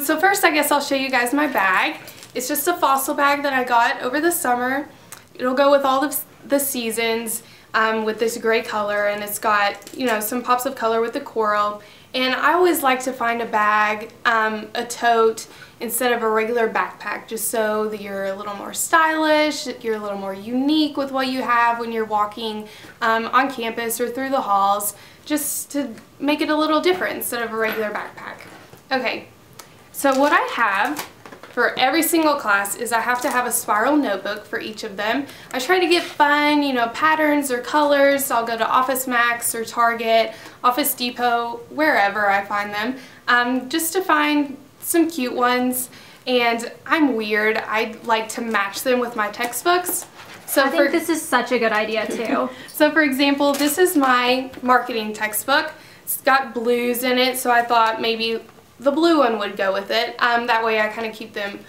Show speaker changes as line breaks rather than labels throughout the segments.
So first, I guess I'll show you guys my bag. It's just a fossil bag that I got over the summer. It'll go with all the seasons with this gray color, and it's got, you know, some pops of color with the coral. And I always like to find a bag, a tote, instead of a regular backpack, just so that you're a little more stylish, you're a little more unique with what you have when you're walking on campus or through the halls, just to make it a little different instead of a regular backpack. Okay, so what I have for every single class is I have to have a spiral notebook for each of them. I try to get fun, you know, patterns or colors. I'll go to Office Max or Target, Office Depot, wherever I find them, just to find some cute ones. And I'm weird. I like to match them with my textbooks. So
I think this is such a good idea too.
So for example, this is my marketing textbook. It's got blues in it, so I thought maybe the blue one would go with it. That way I kind of keep them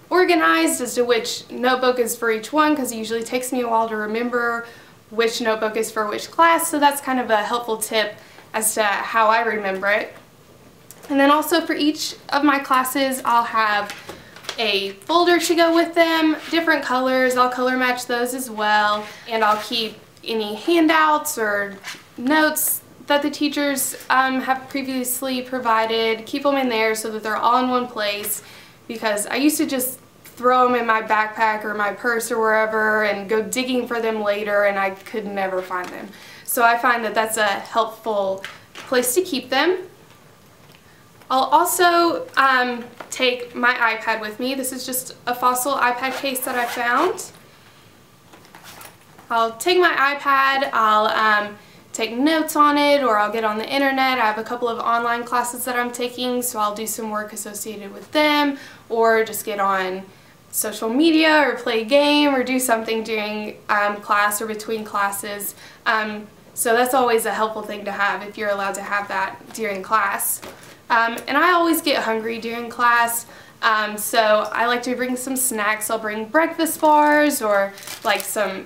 organized as to which notebook is for each one, because it usually takes me a while to remember which notebook is for which class, so that's kind of a helpful tip as to how I remember it. And then also for each of my classes, I'll have a folder to go with them, different colors. I'll color match those as well, and I'll keep any handouts or notes that the teachers have previously provided, keep them in there so that they're all in one place, because I used to just throw them in my backpack or my purse or wherever and go digging for them later, and I could never find them. So I find that that's a helpful place to keep them. I'll also take my iPad with me. This is just a fossil iPad case that I found. I'll take my iPad, I'll take notes on it, or I'll get on the internet. I have a couple of online classes that I'm taking, so I'll do some work associated with them, or just get on social media or play a game or do something during class or between classes. So that's always a helpful thing to have if you're allowed to have that during class. And I always get hungry during class, so I like to bring some snacks. I'll bring breakfast bars or like some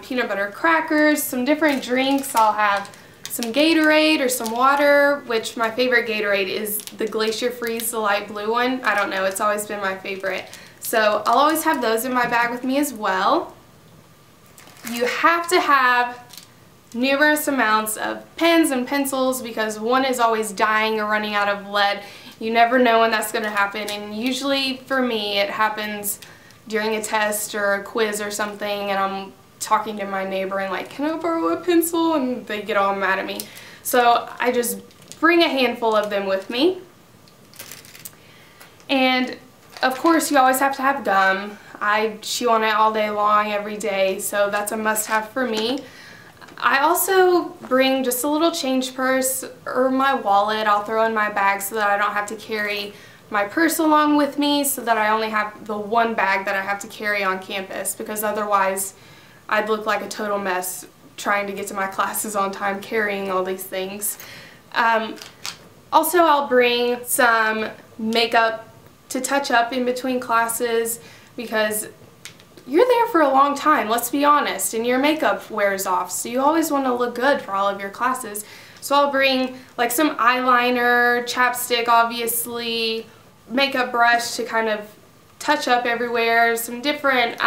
peanut butter crackers, some different drinks. I'll have some Gatorade or some water, which my favorite Gatorade is the Glacier Freeze, the light blue one. I don't know, it's always been my favorite. So I'll always have those in my bag with me as well. You have to have numerous amounts of pens and pencils, because one is always dying or running out of lead. You never know when that's going to happen, and usually for me it happens during a test or a quiz or something, and I'm talking to my neighbor and like, can I borrow a pencil? And they get all mad at me. So I just bring a handful of them with me. And of course you always have to have gum. I chew on it all day long every day, so that's a must-have for me. I also bring just a little change purse or my wallet. I'll throw in my bag so that I don't have to carry my purse along with me, so that I only have the one bag that I have to carry on campus, because otherwise I'd look like a total mess trying to get to my classes on time carrying all these things. Also, I'll bring some makeup to touch up in between classes, because you're there for a long time, let's be honest, and your makeup wears off, so you always want to look good for all of your classes. So I'll bring like some eyeliner, chapstick obviously, makeup brush to kind of touch up everywhere, some different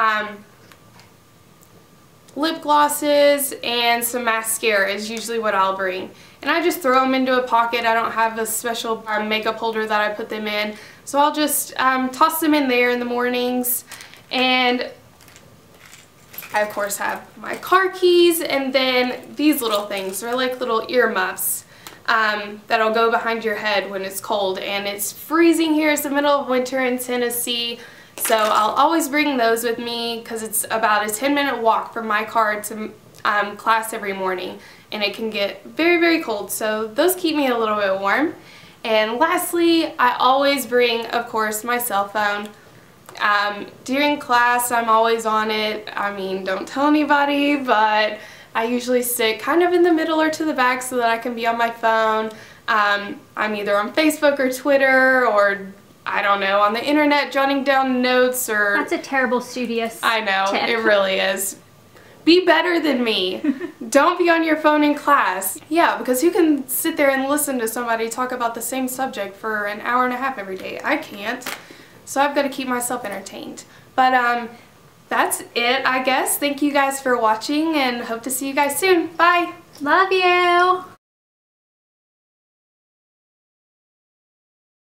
lip glosses, and some mascara is usually what I'll bring. And I just throw them into a pocket. I don't have a special makeup holder that I put them in, so I'll just toss them in there in the mornings. And I of course have my car keys, and then these little things. They're like little earmuffs that'll go behind your head when it's cold, and it's freezing here. It's the middle of winter in Tennessee, so I'll always bring those with me, because it's about a 10-minute walk from my car to class every morning, and it can get very, very cold, so those keep me a little bit warm. And lastly, I always bring, of course, my cell phone. During class, I'm always on it. I mean, don't tell anybody, but I usually sit kind of in the middle or to the back so that I can be on my phone. I'm either on Facebook or Twitter, or I don't know, on the internet jotting down notes. Or
that's a terrible studious
I know,
tip.
It really is. Be better than me. Don't be on your phone in class. Yeah, because who can sit there and listen to somebody talk about the same subject for an hour and a half every day? I can't. So I've got to keep myself entertained. But that's it, I guess. Thank you guys for watching and hope to see you guys soon. Bye!
Love you!